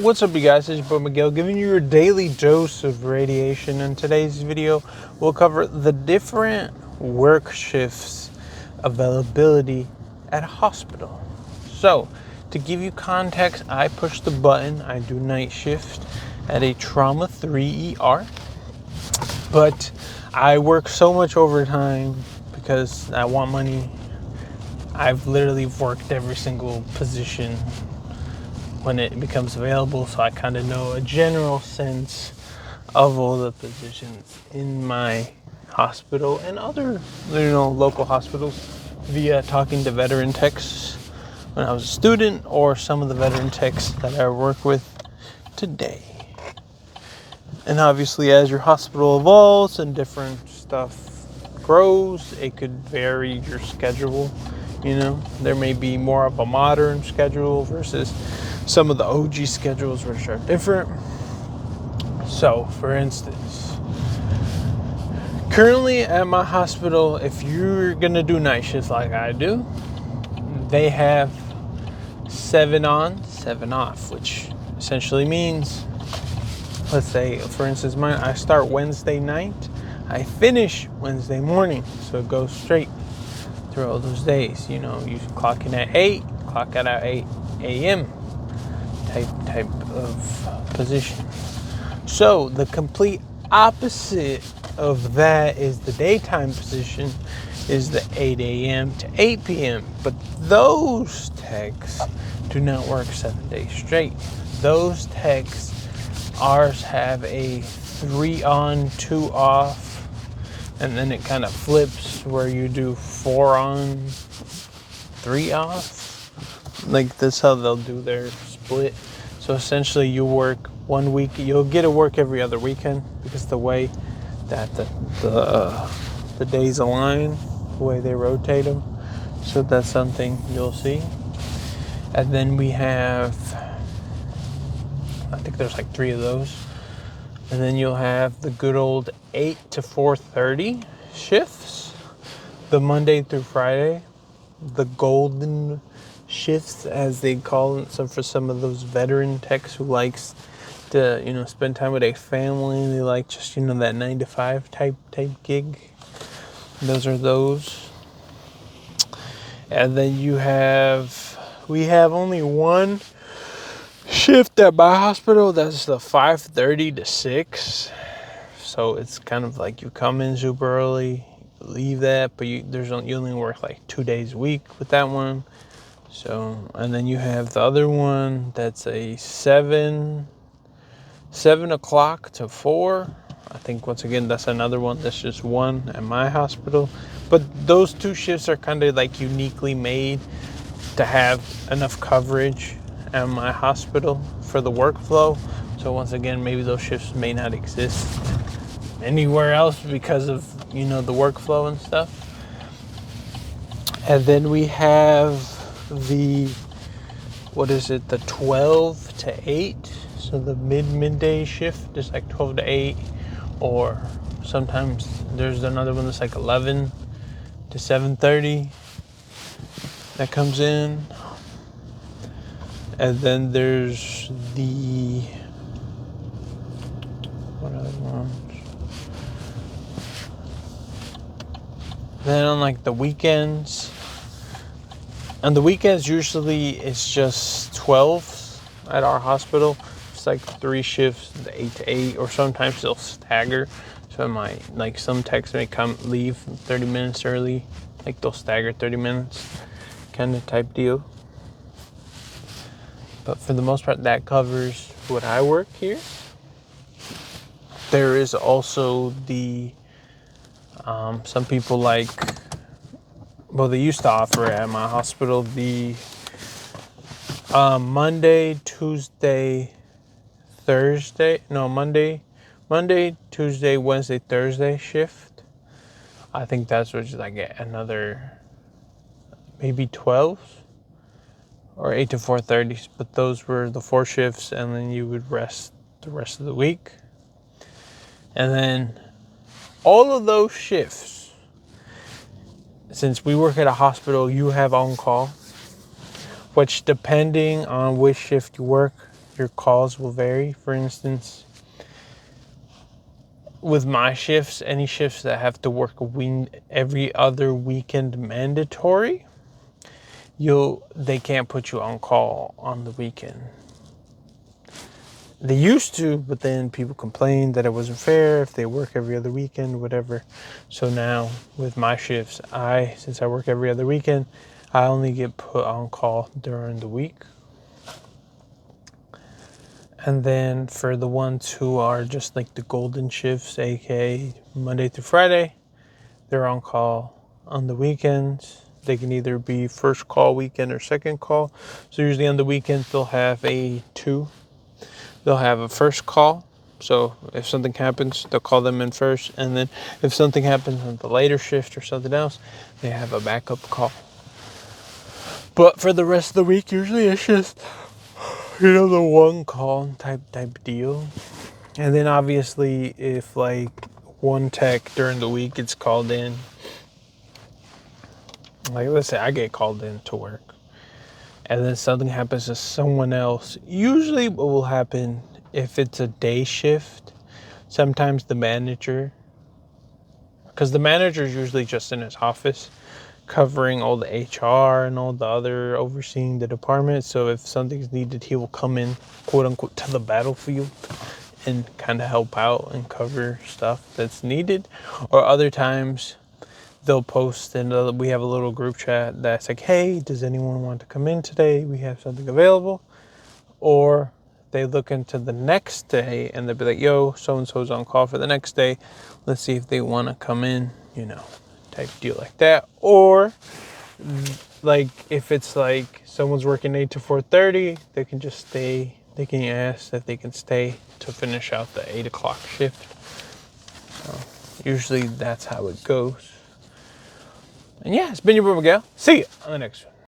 What's up, you guys? It's your boy Miguel giving you your daily dose of radiation. In today's video, we'll cover the different work shifts availability at a hospital. So, to give you context, I push the button. I do night shift at a trauma 3 ER, but I work so much overtime because I want money. I've literally worked every single position when it becomes available, so I kind of know a general sense of all the positions in my hospital and other, local hospitals via talking to veteran techs when I was a student or some of the veteran techs that I work with today. And obviously, as your hospital evolves and different stuff grows, it could vary your schedule. There may be more of a modern schedule versus some of the OG schedules which are different. So, for instance, currently at my hospital, if you're gonna do night shifts like I do, they have 7 on, 7 off, which essentially means, let's say, for instance, mine, I start Wednesday night, I finish Wednesday morning, so it goes straight through all those days. You clock in at 8, clock out at 8 a.m. type of position. So the complete opposite of that is the daytime position, is the 8 a.m. to 8 p.m. But those techs do not work 7 days straight. Those techs, ours have a 3 on, 2 off, and then it kind of flips where you do 4 on, 3 off. Like, that's how they'll do their split. So essentially you work 1 week, you'll get to work every other weekend because the way that the days align, the way they rotate them. So that's something you'll see. And then we have, I think there's like 3 of those. And then you'll have the good old 8 to 4:30 shifts, the Monday through Friday, the golden shifts as they call it. So for some of those veteran techs who likes to, spend time with a family, they like just, that 9 to 5 type gig. Those are those. And then we have only one shift at my hospital. That's the 5:30 to 6. So it's kind of like you come in super early, leave that, but you only work like 2 days a week with that one. So, and then you have the other one that's a 7 o'clock to 4. I think once again that's another one that's just one at my hospital. But those 2 shifts are kind of like uniquely made to have enough coverage at my hospital for the workflow. So once again, maybe those shifts may not exist anywhere else because of, the workflow and stuff. And then we have the 12 to 8. So the midday shift is like 12 to 8, or sometimes there's another one that's like 11 to 7:30 that comes in. And then there's what other ones? Then on like the weekends, on the weekends usually it's just 12 at our hospital. It's like 3 shifts, the 8 to 8, or sometimes they'll stagger. So some techs may leave 30 minutes early, like they'll stagger 30 minutes kind of type deal. But for the most part, that covers what I work here. There is also some people they used to offer at my hospital the Monday, Tuesday, Wednesday, Thursday shift. I think that's what I get another maybe 12 or 8 to 4:30. But those were the 4 shifts, and then you would rest the rest of the week. And then all of those shifts, since we work at a hospital, you have on call, which depending on which shift you work, your calls will vary. For instance, with my shifts, any shifts that have to work every other weekend mandatory, they can't put you on call on the weekend. They used to, but then people complained that it wasn't fair if they work every other weekend, whatever. So now with my shifts, since I work every other weekend, I only get put on call during the week. And then for the ones who are just like the golden shifts, aka Monday through Friday, they're on call on the weekends. They can either be first call weekend or second call. So usually on the weekends, they'll have they'll have a first call. So if something happens, they'll call them in first. And then if something happens on the later shift or something else, they have a backup call. But for the rest of the week, usually it's just, the one call type deal. And then obviously if like one tech during the week gets called in, like let's say I get called in to work, and then something happens to someone else. Usually what will happen, if it's a day shift, sometimes the manager, because the manager is usually just in his office covering all the HR and all the other overseeing the department. So if something's needed, he will come in, quote unquote, to the battlefield and kind of help out and cover stuff that's needed. Or other times they'll post, and we have a little group chat that's like, hey, does anyone want to come in today? We have something available. Or they look into the next day and they'll be like, yo, so-and-so's on call for the next day. Let's see if they want to come in, type deal like that. Or like if it's like someone's working 8 to 4:30, they can just stay. They can ask if they can stay to finish out the 8 o'clock shift. So usually that's how it goes. And yeah, it's been your boy Miguel. See you on the next one.